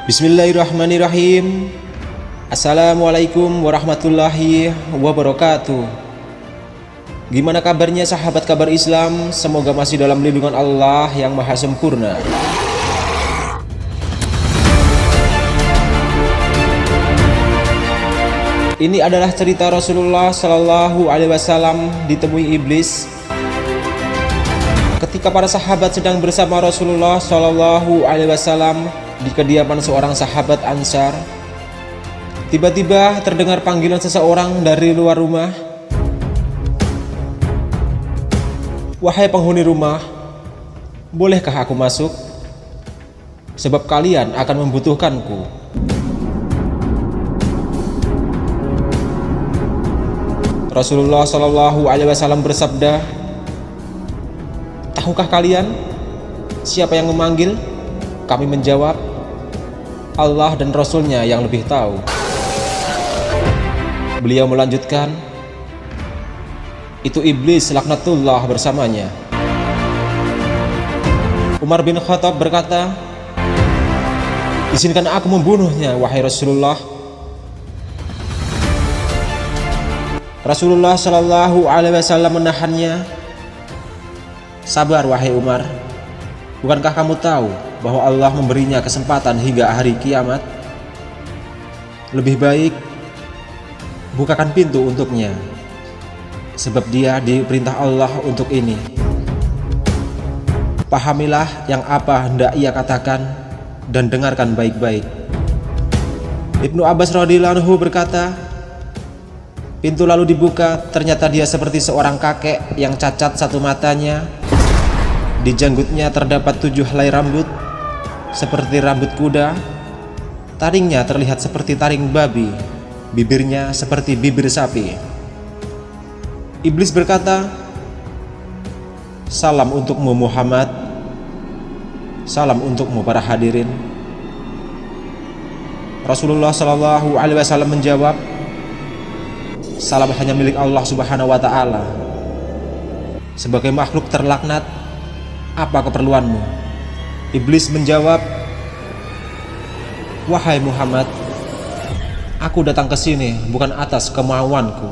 Bismillahirrahmanirrahim. Assalamualaikum warahmatullahi wabarakatuh. Gimana kabarnya sahabat kabar Islam? Semoga masih dalam lindungan Allah yang maha sempurna. Ini adalah cerita Rasulullah Shallallahu Alaihi Wasallam ditemui iblis ketika para sahabat sedang bersama Rasulullah Shallallahu Alaihi Wasallam di kediaman seorang sahabat Ansar. Tiba-tiba terdengar panggilan seseorang dari luar rumah. "Wahai penghuni rumah, bolehkah aku masuk? Sebab kalian akan membutuhkanku." Rasulullah Shallallahu Alaihi Wasallam bersabda, "Tahukah kalian siapa yang memanggil?" Kami menjawab, "Allah dan Rasulnya yang lebih tahu." Beliau melanjutkan, "Itu iblis laknatullah bersamanya." Umar bin Khattab berkata, "Izinkan aku membunuhnya, wahai Rasulullah." Rasulullah Shallallahu Alaihi Wasallam menahannya. "Sabar wahai Umar, bukankah kamu tahu bahwa Allah memberinya kesempatan hingga hari kiamat? Lebih baik bukakan pintu untuknya, sebab dia diperintah Allah untuk ini. Pahamilah yang apa hendak ia katakan dan dengarkan baik-baik." Ibnu Abbas radhiyallahu anhu berkata, pintu lalu dibuka. Ternyata dia seperti seorang kakek yang cacat satu matanya. Di janggutnya terdapat 7 helai rambut seperti rambut kuda. Taringnya terlihat seperti taring babi. Bibirnya seperti bibir sapi. Iblis berkata, "Salam untukmu Muhammad. Salam untukmu para hadirin." Rasulullah Shallallahu Alaihi Wasallam menjawab, "Salam hanya milik Allah Subhanahu wa Ta'ala. Sebagai makhluk terlaknat, apa keperluanmu?" Iblis menjawab, "Wahai Muhammad, aku datang ke sini bukan atas kemauanku,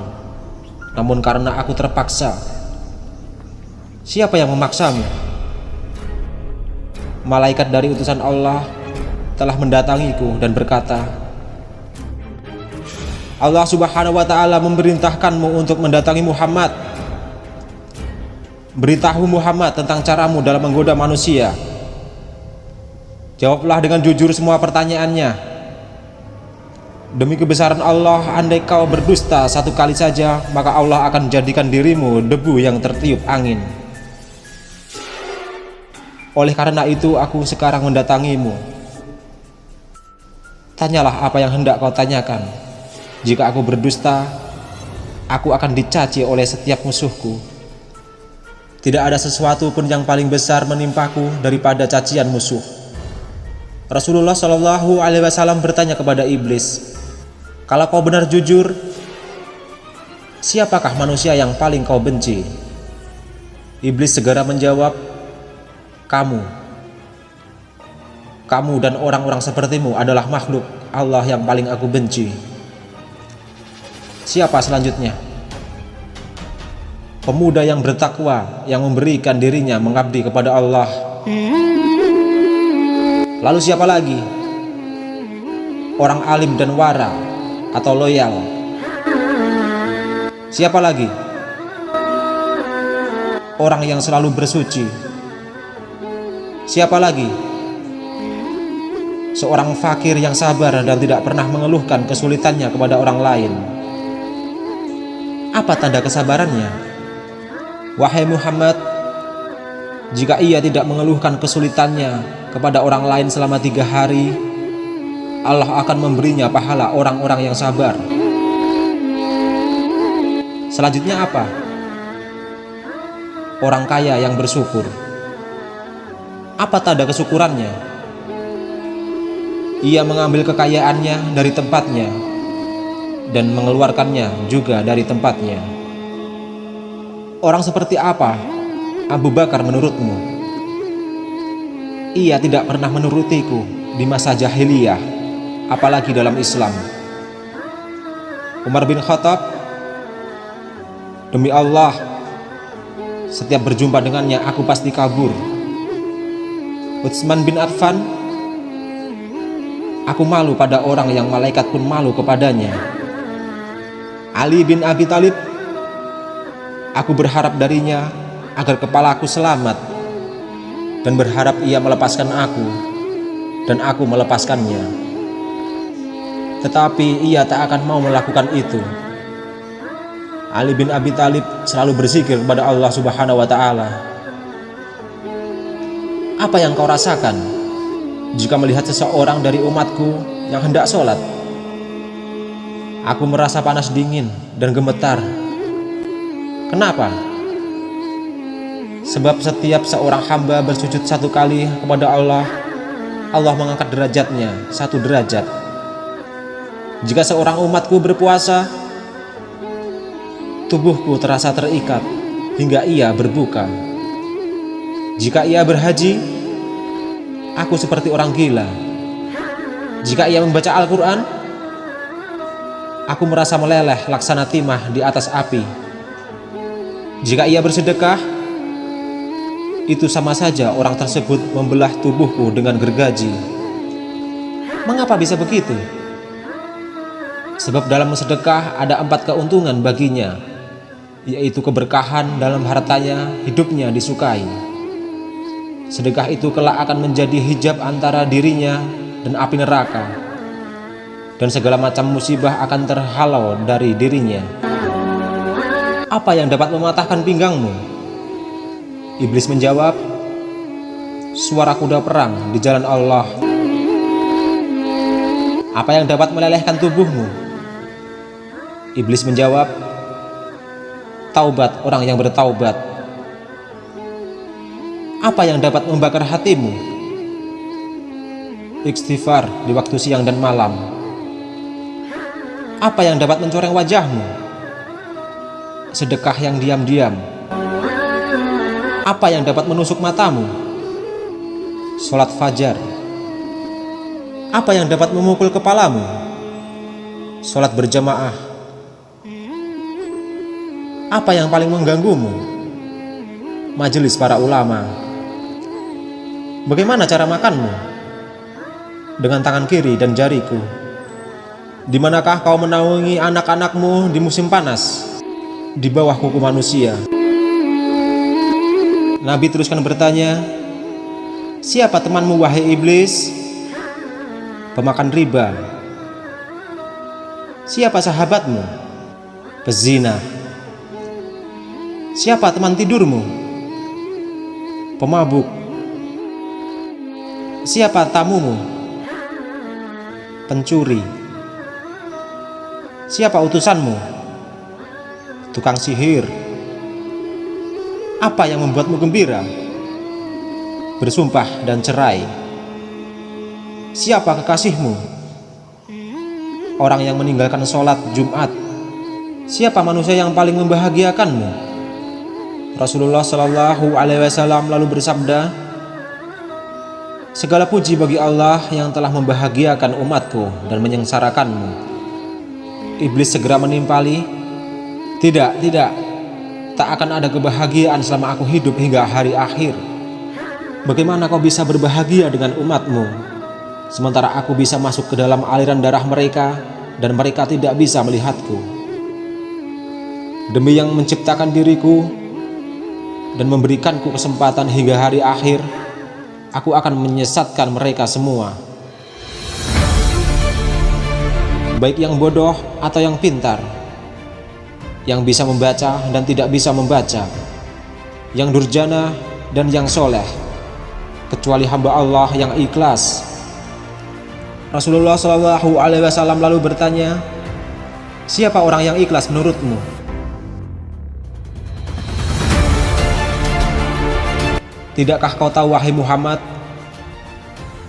namun karena aku terpaksa." "Siapa yang memaksamu?" "Malaikat dari utusan Allah telah mendatangiku dan berkata, Allah Subhanahu wa Ta'ala memerintahkanmu untuk mendatangi Muhammad. Beritahu Muhammad tentang caramu dalam menggoda manusia. Jawablah dengan jujur semua pertanyaannya. Demi kebesaran Allah, andai kau berdusta satu kali saja, maka Allah akan jadikan dirimu debu yang tertiup angin. Oleh karena itu aku sekarang mendatangimu. Tanyalah apa yang hendak kau tanyakan. Jika aku berdusta, aku akan dicaci oleh setiap musuhku. Tidak ada sesuatu pun yang paling besar menimpaku daripada cacian musuh." Rasulullah Shallallahu Alaihi Wasallam bertanya kepada iblis, "Kalau kau benar jujur, siapakah manusia yang paling kau benci?" Iblis segera menjawab, "Kamu. Kamu dan orang-orang sepertimu adalah makhluk Allah yang paling aku benci." "Siapa selanjutnya?" "Pemuda yang bertakwa, yang memberikan dirinya mengabdi kepada Allah." "Lalu siapa lagi?" "Orang alim dan wara atau loyal." "Siapa lagi?" "Orang yang selalu bersuci." "Siapa lagi?" "Seorang fakir yang sabar dan tidak pernah mengeluhkan kesulitannya kepada orang lain." "Apa tanda kesabarannya?" "Wahai Muhammad, jika ia tidak mengeluhkan kesulitannya kepada orang lain selama 3 hari, Allah akan memberinya pahala orang-orang yang sabar." "Selanjutnya apa?" "Orang kaya yang bersyukur." "Apa tanda kesyukurannya?" "Ia mengambil kekayaannya dari tempatnya dan mengeluarkannya juga dari tempatnya." "Orang seperti apa Abu Bakar menurutmu?" "Ia tidak pernah menurutiku di masa jahiliyah, apalagi dalam Islam. Umar bin Khattab, demi Allah, setiap berjumpa dengannya aku pasti kabur. Utsman bin Affan, aku malu pada orang yang malaikat pun malu kepadanya. Ali bin Abi Thalib, aku berharap darinya agar kepalaku selamat dan berharap ia melepaskan aku dan aku melepaskannya. Tetapi ia tak akan mau melakukan itu. Ali bin Abi Thalib selalu berzikir kepada Allah Subhanahu wa Ta'ala. Apa yang kau rasakan jika melihat seseorang dari umatku yang hendak sholat? Aku merasa panas dingin dan gemetar. Kenapa? Sebab setiap seorang hamba bersujud satu kali kepada Allah, Allah mengangkat derajatnya 1 derajat. Jika seorang umatku berpuasa, tubuhku terasa terikat hingga ia berbuka. Jika ia berhaji, aku seperti orang gila. Jika ia membaca Al-Quran, aku merasa meleleh laksana timah di atas api. Jika ia bersedekah, itu sama saja orang tersebut membelah tubuhku dengan gergaji. Mengapa bisa begitu? Sebab dalam sedekah ada 4 keuntungan baginya, yaitu keberkahan dalam hartanya, hidupnya disukai. Sedekah itu kelak akan menjadi hijab antara dirinya dan api neraka, dan segala macam musibah akan terhalau dari dirinya. Apa yang dapat mematahkan pinggangmu? Iblis menjawab, suara kuda perang di jalan Allah. Apa yang dapat melelehkan tubuhmu? Iblis menjawab, taubat orang yang bertaubat. Apa yang dapat membakar hatimu? Istighfar di waktu siang dan malam. Apa yang dapat mencoreng wajahmu? Sedekah yang diam-diam. Apa yang dapat menusuk matamu? Sholat fajar. Apa yang dapat memukul kepalamu? Sholat berjamaah. Apa yang paling mengganggumu? Majelis para ulama. Bagaimana cara makanmu? Dengan tangan kiri dan jariku. Di manakah kau menaungi anak-anakmu di musim panas? Di bawah kuku manusia. Nabi teruskan bertanya, siapa temanmu wahai iblis? Pemakan riba. Siapa sahabatmu? Pezina. Siapa teman tidurmu? Pemabuk. Siapa tamumu? Pencuri. Siapa utusanmu? Tukang sihir. Apa yang membuatmu gembira? Bersumpah dan cerai. Siapa kekasihmu? Orang yang meninggalkan sholat Jumat. Siapa manusia yang paling membahagiakanmu? Rasulullah Shallallahu Alaihi Wasallam lalu bersabda, segala puji bagi Allah yang telah membahagiakan umatku dan menyengsarakanmu. Iblis segera menimpali, tidak, tak akan ada kebahagiaan selama aku hidup hingga hari akhir. Bagaimana kau bisa berbahagia dengan umatmu, sementara aku bisa masuk ke dalam aliran darah mereka dan mereka tidak bisa melihatku? Demi yang menciptakan diriku dan memberikanku kesempatan hingga hari akhir, aku akan menyesatkan mereka semua. Baik yang bodoh atau yang pintar, yang bisa membaca dan tidak bisa membaca, yang durjana dan yang soleh, kecuali hamba Allah yang ikhlas. Rasulullah Shallallahu Alaihi Wasallam lalu bertanya, siapa orang yang ikhlas menurutmu? Tidakkah kau tahu wahai Muhammad,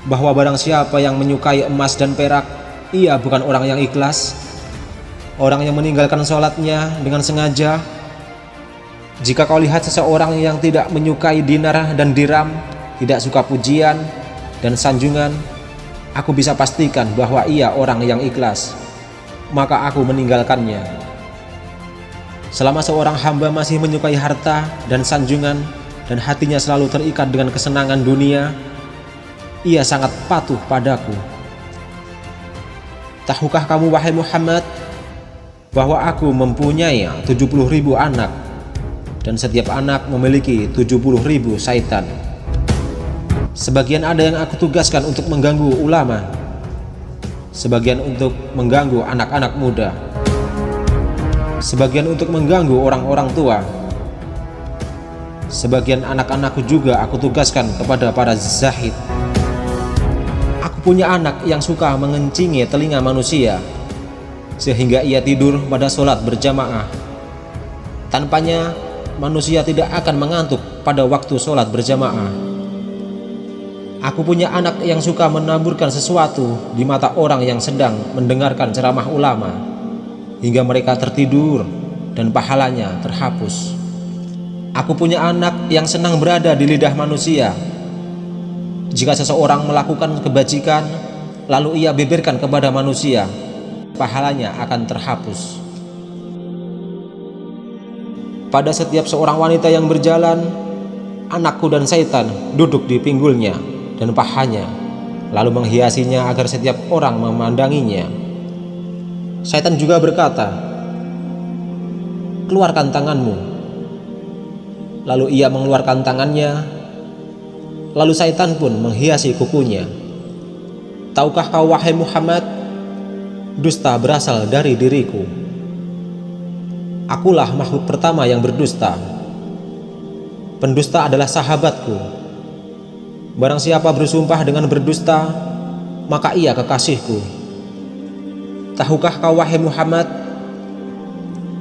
bahwa barang siapa yang menyukai emas dan perak, ia bukan orang yang ikhlas. Orang yang meninggalkan sholatnya dengan sengaja. Jika kau lihat seseorang yang tidak menyukai dinar dan dirham, tidak suka pujian dan sanjungan, aku bisa pastikan bahwa ia orang yang ikhlas, maka aku meninggalkannya. Selama seorang hamba masih menyukai harta dan sanjungan dan hatinya selalu terikat dengan kesenangan dunia, ia sangat patuh padaku. Tahukah kamu wahai Muhammad, bahwa aku mempunyai 70.000 anak, dan setiap anak memiliki 70.000 syaitan. Sebagian ada yang aku tugaskan untuk mengganggu ulama, sebagian untuk mengganggu anak-anak muda, sebagian untuk mengganggu orang-orang tua, sebagian anak-anakku juga aku tugaskan kepada para zahid. Aku punya anak yang suka mengencingi telinga manusia, sehingga ia tidur pada sholat berjamaah. Tanpanya manusia tidak akan mengantuk pada waktu sholat berjamaah. Aku punya anak yang suka menaburkan sesuatu di mata orang yang sedang mendengarkan ceramah ulama, hingga mereka tertidur dan pahalanya terhapus. Aku punya anak yang senang berada di lidah manusia. Jika seseorang melakukan kebajikan lalu ia beberkan kepada manusia, pahalanya akan terhapus. Pada setiap seorang wanita yang berjalan, anakku dan syaitan duduk di pinggulnya dan pahanya, lalu menghiasinya agar setiap orang memandanginya. Syaitan juga berkata, "Keluarkan tanganmu." Lalu ia mengeluarkan tangannya, lalu syaitan pun menghiasi kukunya. Tahukah kau wahai Muhammad, dusta berasal dari diriku. Akulah makhluk pertama yang berdusta. Pendusta adalah sahabatku. Barang siapa bersumpah dengan berdusta, maka ia kekasihku. Tahukah kau wahai Muhammad,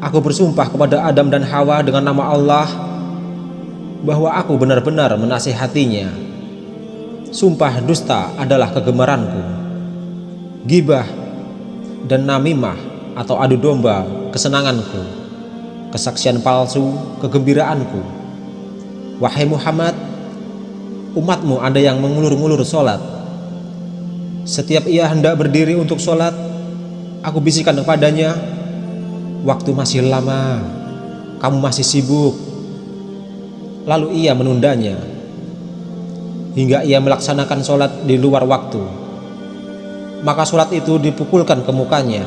aku bersumpah kepada Adam dan Hawa dengan nama Allah, bahwa aku benar-benar menasihatinya. Sumpah dusta adalah kegemaranku. Gibah dan namimah atau adu domba kesenanganku. Kesaksian palsu kegembiraanku. Wahai Muhammad, umatmu ada yang mengulur-ngulur sholat. Setiap ia hendak berdiri untuk sholat, aku bisikan kepadanya, "Waktu masih lama, kamu masih sibuk." Lalu ia menundanya hingga ia melaksanakan sholat di luar waktu. Maka sholat itu dipukulkan ke mukanya.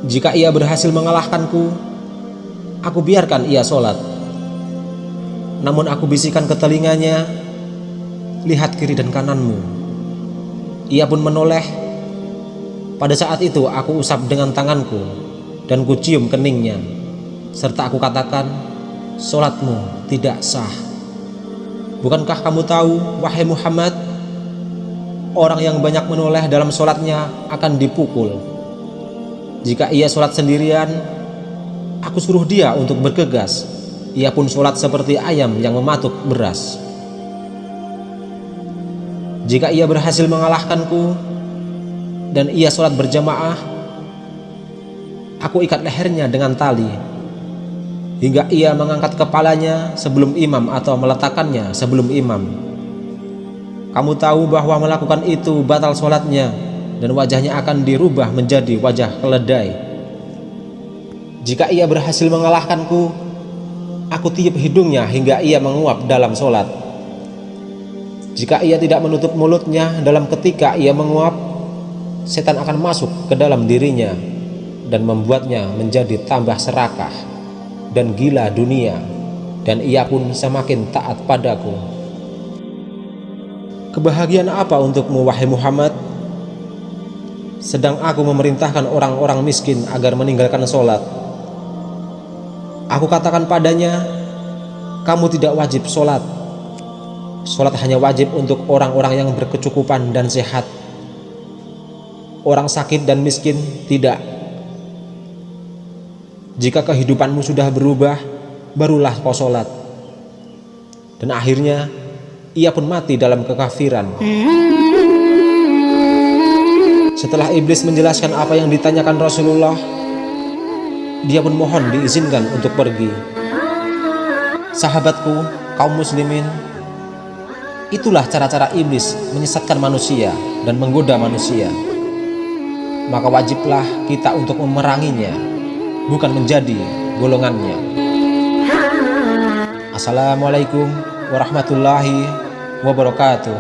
Jika ia berhasil mengalahkanku, aku biarkan ia sholat. Namun aku bisikan ke telinganya, "Lihat kiri dan kananmu." Ia pun menoleh. Pada saat itu aku usap dengan tanganku dan kucium keningnya, serta aku katakan, "Sholatmu tidak sah." Bukankah kamu tahu wahai Muhammad, orang yang banyak menoleh dalam sholatnya akan dipukul. Jika ia sholat sendirian, aku suruh dia untuk bergegas. Ia pun sholat seperti ayam yang mematuk beras. Jika ia berhasil mengalahkanku dan ia sholat berjamaah, aku ikat lehernya dengan tali hingga ia mengangkat kepalanya sebelum imam atau meletakkannya sebelum imam. Kamu tahu bahwa melakukan itu batal sholatnya dan wajahnya akan dirubah menjadi wajah keledai. Jika ia berhasil mengalahkanku, aku tiup hidungnya hingga ia menguap dalam sholat. Jika ia tidak menutup mulutnya dalam ketika ia menguap, setan akan masuk ke dalam dirinya dan membuatnya menjadi tambah serakah dan gila dunia, dan ia pun semakin taat padaku. Kebahagiaan apa untukmu wahai Muhammad, sedang aku memerintahkan orang-orang miskin agar meninggalkan sholat. Aku katakan padanya, kamu tidak wajib sholat. Sholat hanya wajib untuk orang-orang yang berkecukupan dan sehat. Orang sakit dan miskin tidak. Jika kehidupanmu sudah berubah, barulah kau sholat. Dan akhirnya ia pun mati dalam kekafiran. Setelah iblis menjelaskan apa yang ditanyakan Rasulullah, dia pun mohon diizinkan untuk pergi. Sahabatku, kaum muslimin, itulah cara-cara iblis menyesatkan manusia dan menggoda manusia. Maka wajiblah kita untuk memeranginya, bukan menjadi golongannya. Assalamualaikum warahmatullahi wabarakatuh.